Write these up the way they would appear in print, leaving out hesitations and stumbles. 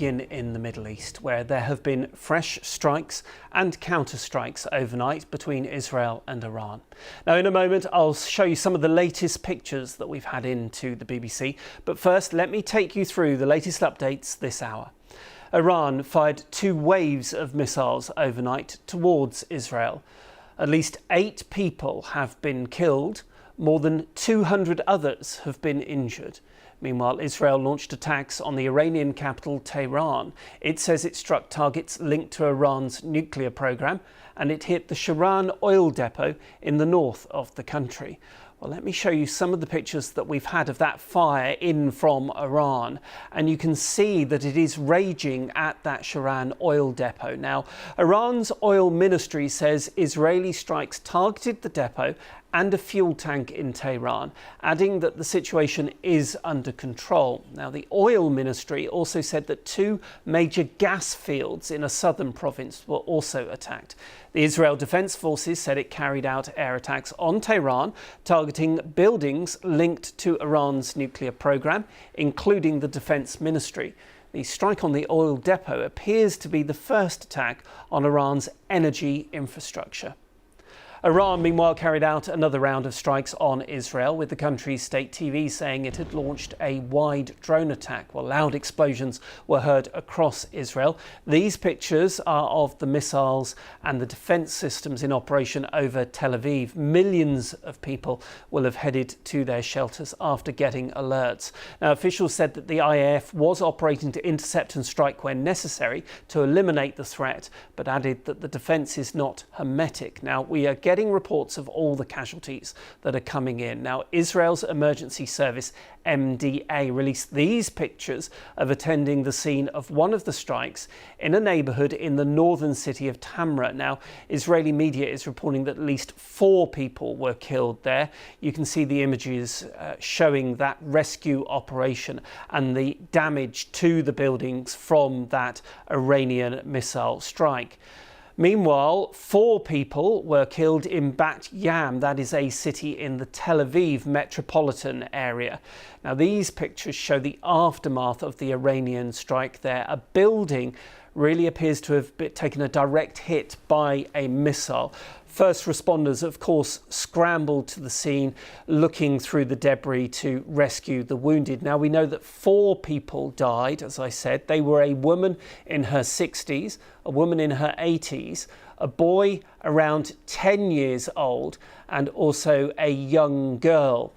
in the Middle East, where there have been fresh strikes and counter-strikes overnight between Israel and Iran. Now, in a moment, I'll show you some of the latest pictures that we've had into the BBC. But first, let me take you through the latest updates this hour. Iran fired 2 waves of missiles overnight towards Israel. At least 8 people have been killed. More than 200 others have been injured. Meanwhile, Israel launched attacks on the Iranian capital, Tehran. It says it struck targets linked to Iran's nuclear program, and it hit the Shahran oil depot in the north of the country. Well, let me show you some of the pictures that we've had of that fire in from Iran. And you can see that it is raging at that Shahran oil depot. Now, Iran's oil ministry says Israeli strikes targeted the depot and a fuel tank in Tehran, adding that the situation is under control. Now, the oil ministry also said that 2 major gas fields in a southern province were also attacked. The Israel Defense Forces said it carried out air attacks on Tehran, targeting buildings linked to Iran's nuclear program, including the defense ministry. The strike on the oil depot appears to be the first attack on Iran's energy infrastructure. Iran, meanwhile, carried out another round of strikes on Israel, with the country's state TV saying it had launched a wide drone attack, while loud explosions were heard across Israel. These pictures are of the missiles and the defense systems in operation over Tel Aviv. Millions of people will have headed to their shelters after getting alerts. Now, officials said that the IAF was operating to intercept and strike when necessary to eliminate the threat, but added that the defense is not hermetic. Now, we are getting reports of all the casualties that are coming in. Now, Israel's emergency service, MDA, released these pictures of attending the scene of one of the strikes in a neighborhood in the northern city of Tamra. Now, Israeli media is reporting that at least 4 people were killed there. You can see the images showing that rescue operation and the damage to the buildings from that Iranian missile strike. Meanwhile, 4 people were killed in Bat Yam, that is a city in the Tel Aviv metropolitan area. Now, these pictures show the aftermath of the Iranian strike there. A building really appears to have taken a direct hit by a missile. First responders, of course, scrambled to the scene, looking through the debris to rescue the wounded. Now, we know that 4 people died, as I said. They were a woman in her 60s, a woman in her 80s, a boy around 10 years old, and also a young girl.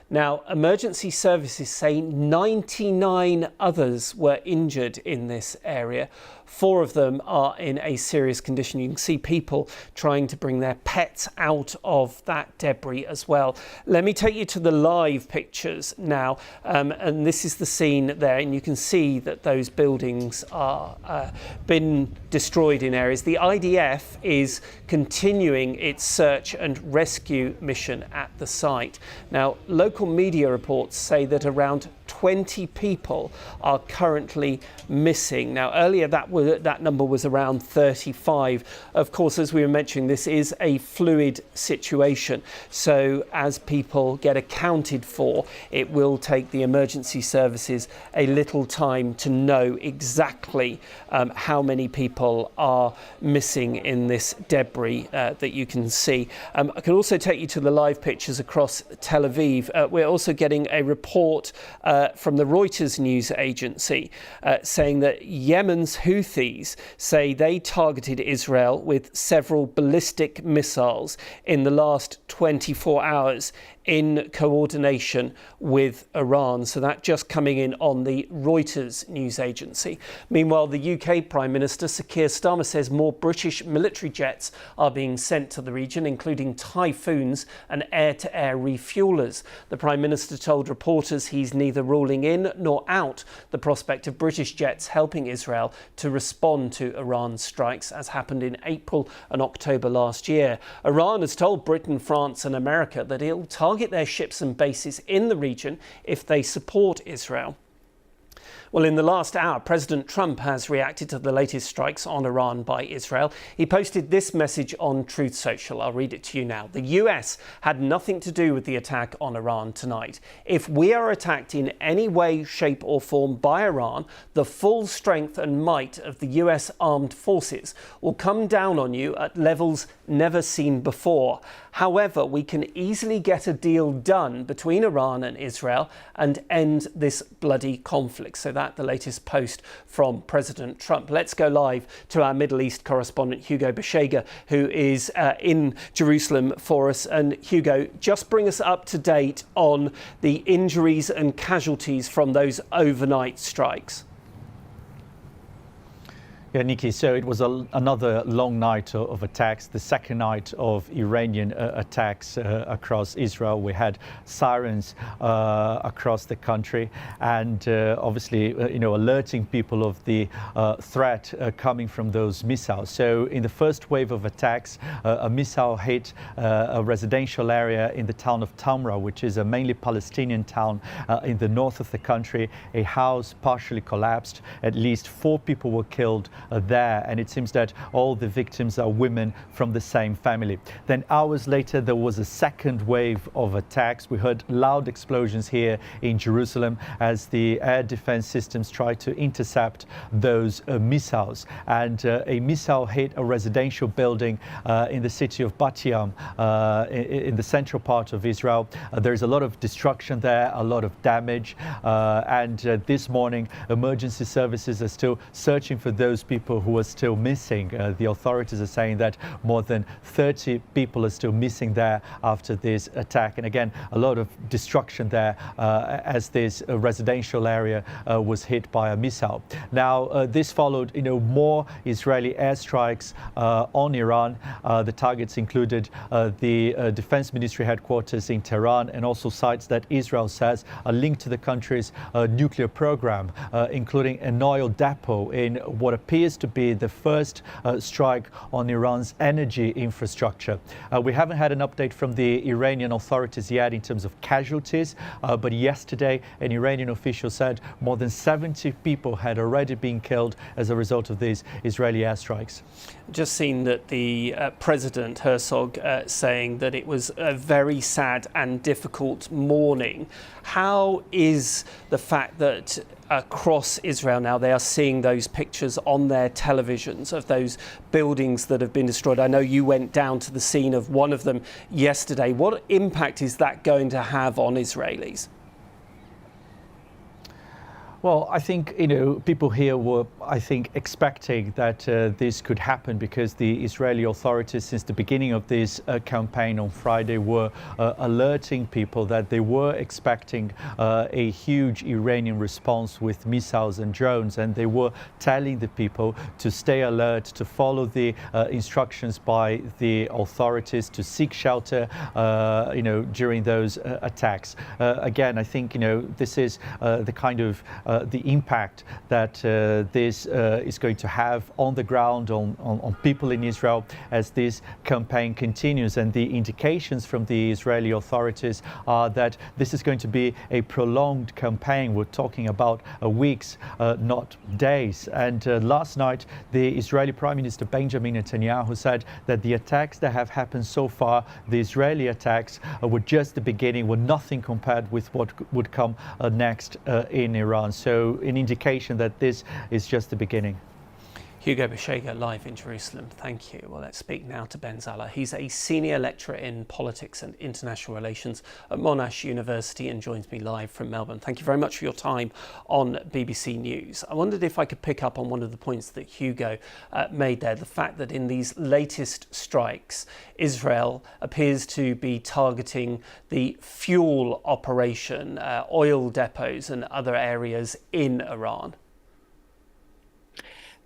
Now, emergency services say 99 others were injured in this area. 4 of them are in a serious condition. You can see people trying to bring their pets out of that debris as well. Let me take you to the live pictures now. And this is the scene there. And you can see that those buildings are been destroyed in areas. The IDF is continuing its search and rescue mission at the site. Now, local media reports say that around 20 people are currently missing. Now, earlier that number was around 35. Of course, as we were mentioning, this is a fluid situation. So as people get accounted for, it will take the emergency services a little time to know exactly how many people are missing in this debris that you can see. I can also take you to the live pictures across Tel Aviv. We're also getting a report from the Reuters news agency saying that Yemen's Houthis say they targeted Israel with several ballistic missiles in the last 24 hours in coordination with Iran. So that just coming in on the Reuters news agency. Meanwhile, the UK Prime Minister Sir Keir Starmer says more British military jets are being sent to the region, including Typhoons and air-to-air refuelers. The Prime Minister told reporters he's neither ruling in nor out the prospect of British jets helping Israel to respond to Iran's strikes, as happened in April and October last year. Iran has told Britain, France and America that it'll target their ships and bases in the region if they support Israel. Well, in the last hour, President Trump has reacted to the latest strikes on Iran by Israel. He posted this message on Truth Social. I'll read it to you now. The US had nothing to do with the attack on Iran tonight. If we are attacked in any way, shape or form by Iran, the full strength and might of the US armed forces will come down on you at levels never seen before. However, we can easily get a deal done between Iran and Israel and end this bloody conflict. So that the latest post from President Trump. Let's go live to our Middle East correspondent Hugo Bashega, who is in Jerusalem for us. And Hugo, just bring us up to date on the injuries and casualties from those overnight strikes. Yeah, Nikki, so it was another long night of attacks, the second night of Iranian attacks across Israel. We had sirens across the country and obviously, alerting people of the threat coming from those missiles. So in the first wave of attacks, a missile hit a residential area in the town of Tamra, which is a mainly Palestinian town in the north of the country. A house partially collapsed. At least 4 people were killed there, and it seems that all the victims are women from the same family. Then hours later, there was a second wave of attacks. We heard loud explosions here in Jerusalem as the air defense systems tried to intercept those missiles. And a missile hit a residential building in the city of Bat Yam, in the central part of Israel. There's a lot of destruction there, a lot of damage. And this morning, emergency services are still searching for those people who are still missing. The authorities are saying that more than 30 people are still missing there after this attack. And again, a lot of destruction there as this residential area was hit by a missile. Now, this followed, more Israeli airstrikes on Iran. The targets included the Defense Ministry headquarters in Tehran and also sites that Israel says are linked to the country's nuclear program, including an oil depot in what appears to be the first strike on Iran's energy infrastructure. We haven't had an update from the Iranian authorities yet in terms of casualties, but yesterday an Iranian official said more than 70 people had already been killed as a result of these Israeli airstrikes. Just seen that the President Herzog saying that it was a very sad and difficult morning. How is the fact that across Israel now they are seeing those pictures on their televisions of those buildings that have been destroyed? I know you went down to the scene of one of them yesterday. What impact is that going to have on Israelis? Well, I think, people here were, expecting that this could happen because the Israeli authorities, since the beginning of this campaign on Friday, were alerting people that they were expecting a huge Iranian response with missiles and drones. And they were telling the people to stay alert, to follow the instructions by the authorities, to seek shelter, during those attacks. Again, I think, this is the kind of the impact that this is going to have on the ground, on people in Israel as this campaign continues. And the indications from the Israeli authorities are that this is going to be a prolonged campaign. We're talking about weeks, not days. And last night, the Israeli Prime Minister Benjamin Netanyahu said that the attacks that have happened so far, the Israeli attacks, were just the beginning, were nothing compared with what would come next in Iran. So an indication that this is just the beginning. Hugo Bashega live in Jerusalem. Thank you. Well, let's speak now to Ben Zala. He's a senior lecturer in politics and international relations at Monash University and joins me live from Melbourne. Thank you very much for your time on BBC News. I wondered if I could pick up on one of the points that Hugo made there, the fact that in these latest strikes, Israel appears to be targeting the fuel operation, oil depots and other areas in Iran.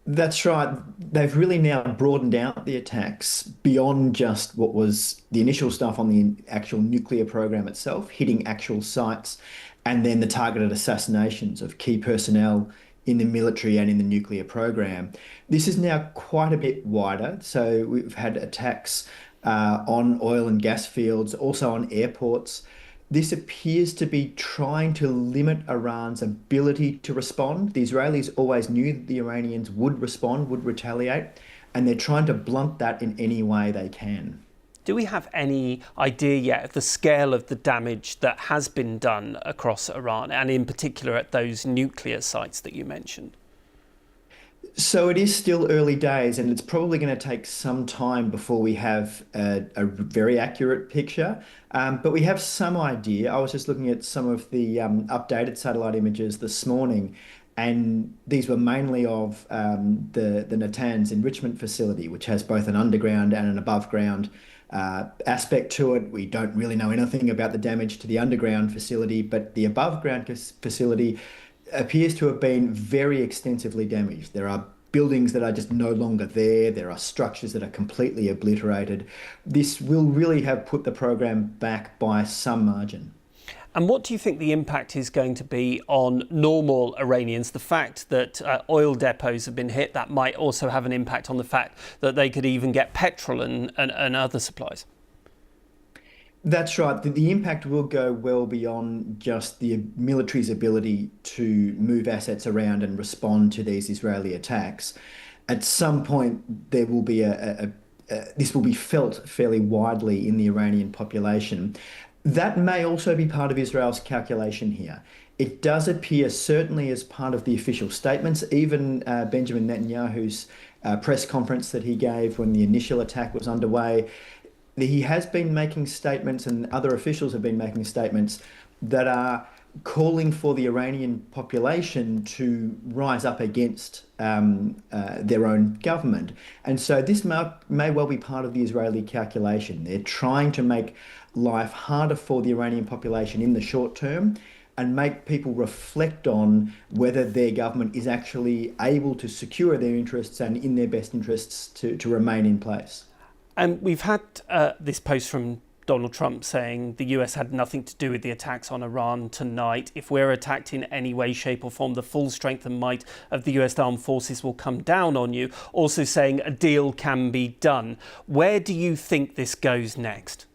That's right. They've really now broadened out the attacks beyond just what was the initial stuff on the actual nuclear program itself, hitting actual sites, and then the targeted assassinations of key personnel in the military and in the nuclear program. This is now quite a bit wider. So we've had attacks on oil and gas fields, also on airports. This appears to be trying to limit Iran's ability to respond. The Israelis always knew that the Iranians would respond, would retaliate, and they're trying to blunt that in any way they can. Do we have any idea yet of the scale of the damage that has been done across Iran, and in particular at those nuclear sites that you mentioned? So it is still early days, and it's probably going to take some time before we have a very accurate picture. But we have some idea. I was just looking at some of the updated satellite images this morning, and these were mainly of the Natanz enrichment facility, which has both an underground and an above ground aspect to it. We don't really know anything about the damage to the underground facility, but the above ground facility appears to have been very extensively damaged. There are buildings that are just no longer there. There are structures that are completely obliterated. This will really have put the program back by some margin. And what do you think the impact is going to be on normal Iranians? The fact that oil depots have been hit, that might also have an impact on the fact that they could even get petrol and other supplies. That's right. The impact will go well beyond just the military's ability to move assets around and respond to these Israeli attacks. At some point, there will be this will be felt fairly widely in the Iranian population. That may also be part of Israel's calculation here. It does appear, certainly as part of the official statements, even Benjamin Netanyahu's press conference that he gave when the initial attack was underway, he has been making statements, and other officials have been making statements that are calling for the Iranian population to rise up against their own government. And so this may well be part of the Israeli calculation. They're trying to make life harder for the Iranian population in the short term and make people reflect on whether their government is actually able to secure their interests and in their best interests to remain in place. And we've had this post from Donald Trump saying the US had nothing to do with the attacks on Iran tonight. If we're attacked in any way, shape or form, the full strength and might of the US armed forces will come down on you. Also saying a deal can be done. Where do you think this goes next?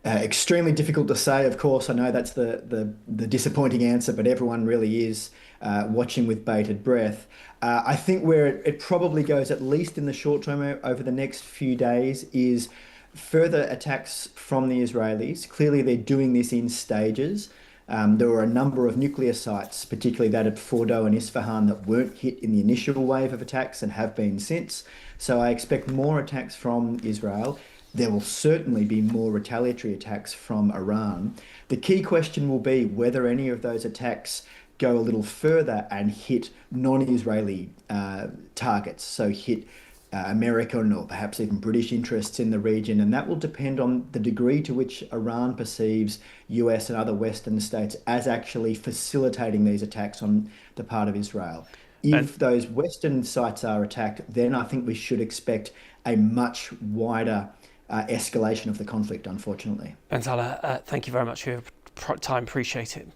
Extremely difficult to say, of course. I know that's the disappointing answer, but everyone really is watching with bated breath. I think where it probably goes, at least in the short term over the next few days, is further attacks from the Israelis. Clearly, they're doing this in stages. There were a number of nuclear sites, particularly that at Fordo and Isfahan, that weren't hit in the initial wave of attacks and have been since. So I expect more attacks from Israel. There will certainly be more retaliatory attacks from Iran. The key question will be whether any of those attacks go a little further and hit non-Israeli targets, so hit American or perhaps even British interests in the region. And that will depend on the degree to which Iran perceives US and other Western states as actually facilitating these attacks on the part of Israel. If those Western sites are attacked, then I think we should expect a much wider escalation of the conflict, unfortunately. Ben Salah, thank you very much for your time. Appreciate it.